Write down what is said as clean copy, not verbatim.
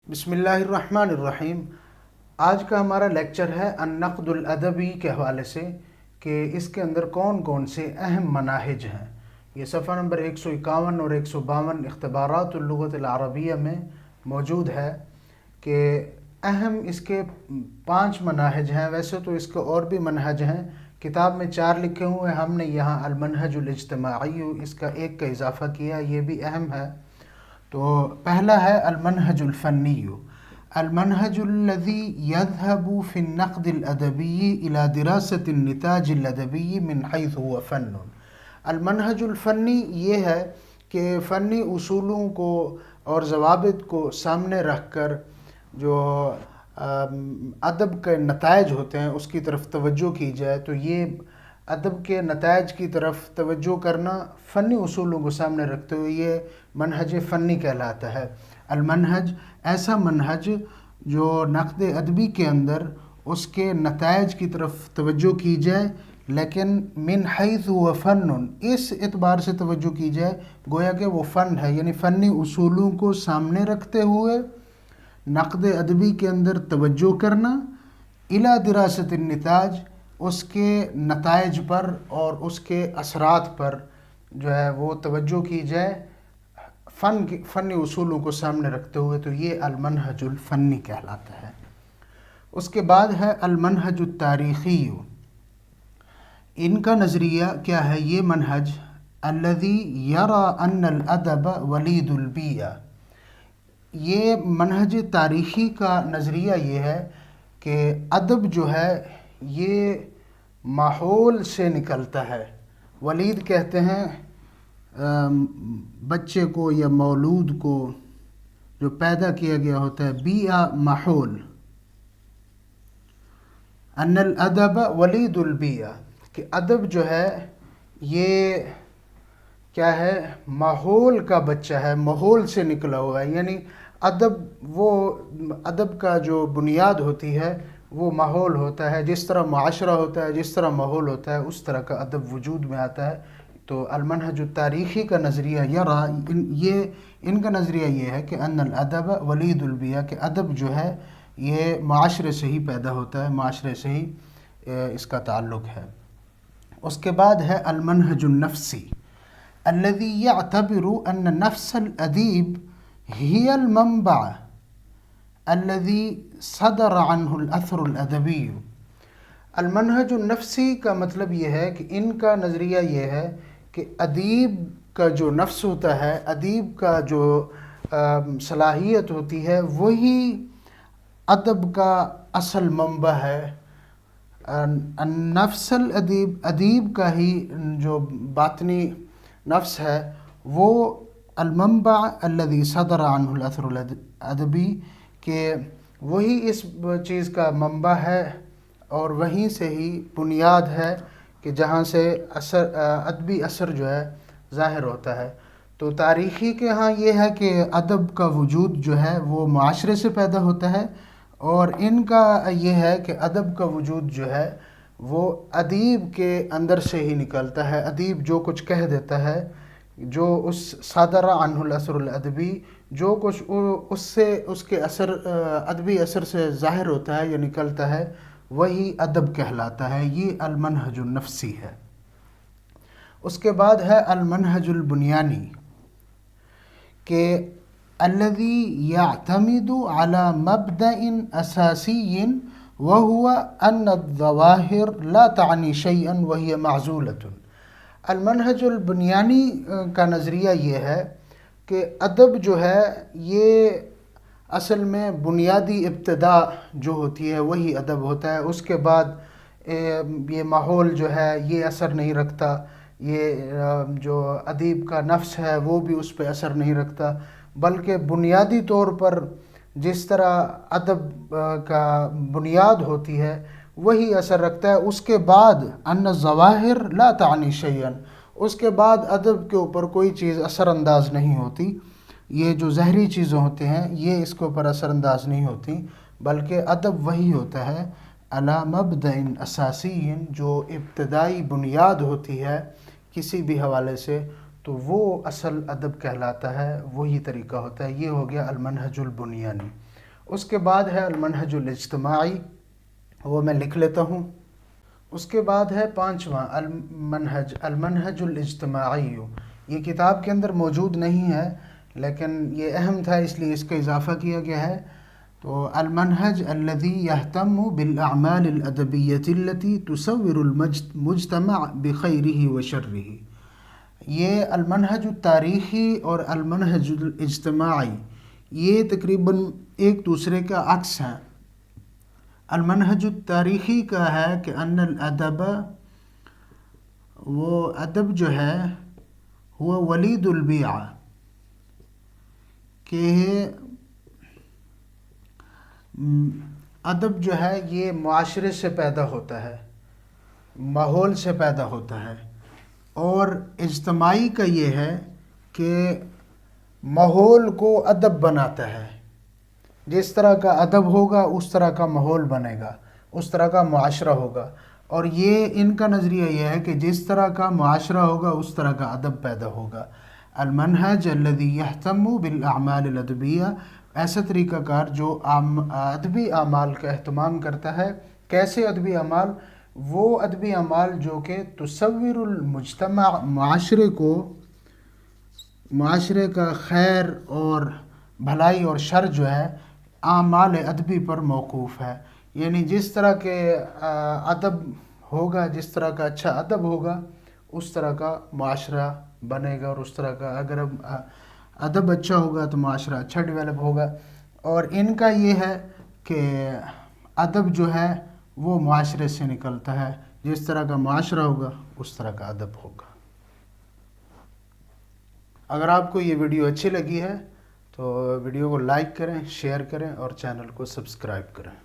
بسم اللہ الرحمن الرحیم۔ آج کا ہمارا لیکچر ہے النقد الادبی کے حوالے سے کہ اس کے اندر کون کون سے اہم مناہج ہیں۔ یہ صفحہ نمبر 151 اور 152 اختبارات اللغت العربیہ میں موجود ہے کہ اہم اس کے 5 مناہج ہیں۔ ویسے تو اس کے اور بھی منہج ہیں، کتاب میں 4 لکھے ہوئے، ہم نے یہاں المنہج الاجتماعی اس کا ایک کا اضافہ کیا، یہ بھی اہم ہے۔ تو پہلا ہے المنہج الفنی، المنہج الذي يذهب في النقد الادبی الى دراسة النتاج الادبی من حيث هو فن۔ المنہج الفنی یہ ہے کہ فنی اصولوں کو اور ضوابط کو سامنے رکھ کر جو ادب کے نتائج ہوتے ہیں اس کی طرف توجہ کی جائے۔ تو یہ ادب کے نتائج کی طرف توجہ کرنا فنی اصولوں کو سامنے رکھتے ہوئے یہ منہج فنی کہلاتا ہے۔ المنہج ایسا منہج جو نقد ادبی کے اندر اس کے نتائج کی طرف توجہ کی جائے، لیکن من حیث و فن، اس اعتبار سے توجہ کی جائے گویا کہ وہ فن ہے، یعنی فنی اصولوں کو سامنے رکھتے ہوئے نقد ادبی کے اندر توجہ کرنا، الی دراست النتاج، اس کے نتائج پر اور اس کے اثرات پر جو ہے وہ توجہ کی جائے فنی اصولوں کو سامنے رکھتے ہوئے، تو یہ المنہج الفنی کہلاتا ہے۔ اس کے بعد ہے المنہج التاریخی، ان کا نظریہ کیا ہے؟ یہ منہج الذی یری ان الادب ولید البیئہ، یہ منہج تاریخی کا نظریہ یہ ہے کہ ادب جو ہے یہ ماحول سے نکلتا ہے۔ ولید کہتے ہیں بچے کو یا مولود کو جو پیدا کیا گیا ہوتا ہے، بیئہ ماحول، ان الادب ولید البیئہ، کہ ادب جو ہے یہ کیا ہے؟ ماحول کا بچہ ہے، ماحول سے نکلا ہوا ہے، یعنی ادب کا جو بنیاد ہوتی ہے وہ ماحول ہوتا ہے، جس طرح معاشرہ ہوتا ہے، جس طرح ماحول ہوتا ہے، اس طرح کا ادب وجود میں آتا ہے۔ تو المنہج التاریخی کا نظریہ ان کا نظریہ یہ ہے کہ ان الادب ولید البیئہ، کہ ادب جو ہے یہ معاشرے سے ہی پیدا ہوتا ہے، معاشرے سے ہی اس کا تعلق ہے۔ اس کے بعد ہے المنہج النفسی الذي يعتبر ان نفس الادیب هي المنبع الذي صدر عنه الاثر الادبی۔ المنہج النفسی کا مطلب یہ ہے کہ ان کا نظریہ یہ ہے کہ ادیب کا جو نفس ہوتا ہے، ادیب کا جو صلاحیت ہوتی ہے، وہی ادب کا اصل منبع ہے۔ نفس الادیب، ادیب کا ہی جو باطنی نفس ہے وہ المنبع الذي صدر عنه الاثر الادبی، کہ وہی اس چیز کا منبع ہے اور وہیں سے ہی بنیاد ہے کہ جہاں سے ادبی اثر جو ہے ظاہر ہوتا ہے۔ تو تاریخی کے ہاں یہ ہے کہ ادب کا وجود جو ہے وہ معاشرے سے پیدا ہوتا ہے، اور ان کا یہ ہے کہ ادب کا وجود جو ہے وہ ادیب کے اندر سے ہی نکلتا ہے۔ ادیب جو کچھ کہہ دیتا ہے، جو اس صادر عنہ الاثر الادبی، جو کچھ اس کے اثر ادبی اثر سے ظاہر ہوتا ہے یا نکلتا ہے، وہی ادب کہلاتا ہے۔ یہ المنہج النفسی ہے۔ اس کے بعد ہے المنہج البنیانی، کہ الذي يعتمد على مبدأ اساسی وهو ان الظواہر لا تعنی شيئا وهي معزولة۔ المنہج البنیانی کا نظریہ یہ ہے کہ ادب جو ہے یہ اصل میں بنیادی ابتدا جو ہوتی ہے وہی ادب ہوتا ہے، اس کے بعد یہ ماحول جو ہے یہ اثر نہیں رکھتا، یہ جو ادیب کا نفس ہے وہ بھی اس پہ اثر نہیں رکھتا، بلکہ بنیادی طور پر جس طرح ادب کا بنیاد ہوتی ہے وہی اثر رکھتا ہے۔ اس کے بعد ان الظواہر لا تعنی شیئا، اس کے بعد ادب کے اوپر کوئی چیز اثر انداز نہیں ہوتی، یہ جو ظاہری چیزیں ہوتے ہیں یہ اس کے اوپر اثر انداز نہیں ہوتی، بلکہ ادب وہی ہوتا ہے علی مبدأ اساسی، جو ابتدائی بنیاد ہوتی ہے کسی بھی حوالے سے، تو وہ اصل ادب کہلاتا ہے، وہی طریقہ ہوتا ہے۔ یہ ہو گیا المنہج البنیانی۔ اس کے بعد ہے المنہج الاجتماعی، وہ میں لکھ لیتا ہوں۔ اس کے بعد ہے پانچواں المنہج الاجتماعی، یہ کتاب کے اندر موجود نہیں ہے لیکن یہ اہم تھا اس لیے اس کا اضافہ کیا گیا ہے۔ تو المنہج الذی یہتم بالاعمال الادبیۃ التی تصور المجتمع بخیرہ وشرہ، یہ المنہج التاریخی اور المنہج الاجتماعی یہ تقریباً ایک دوسرے کا عکس ہیں۔ المنہج التاریخی کا ہے کہ ان الادب، وہ ادب جو ہے وہ ولید البیعہ، کہ ادب جو ہے یہ معاشرے سے پیدا ہوتا ہے، ماحول سے پیدا ہوتا ہے، اور اجتماعی کا یہ ہے کہ ماحول کو ادب بناتا ہے، جس طرح کا ادب ہوگا اس طرح کا ماحول بنے گا، اس طرح کا معاشرہ ہوگا۔ اور یہ ان کا نظریہ یہ ہے کہ جس طرح کا معاشرہ ہوگا اس طرح کا ادب پیدا ہوگا۔ المنہج الذی یہتم بالاعمال الادبیہ، ایسا طریقہ کار جو ادبی اعمال کا اہتمام کرتا ہے۔ کیسے ادبی اعمال؟ وہ ادبی اعمال جو کہ تصور المجتمع، معاشرے کا خیر اور بھلائی اور شر جو ہے اعمال ادبی پر موقوف ہے۔ یعنی جس طرح کے ادب ہوگا، جس طرح کا اچھا ادب ہوگا اس طرح کا معاشرہ بنے گا، اور اس طرح کا اگر ادب اچھا ہوگا تو معاشرہ اچھا ڈیولپ ہوگا۔ اور ان کا یہ ہے کہ ادب جو ہے وہ معاشرے سے نکلتا ہے، جس طرح کا معاشرہ ہوگا اس طرح کا ادب ہوگا۔ اگر آپ کو یہ ویڈیو اچھی لگی ہے تو ویڈیو کو لائک کریں، شیئر کریں اور چینل کو سبسکرائب کریں۔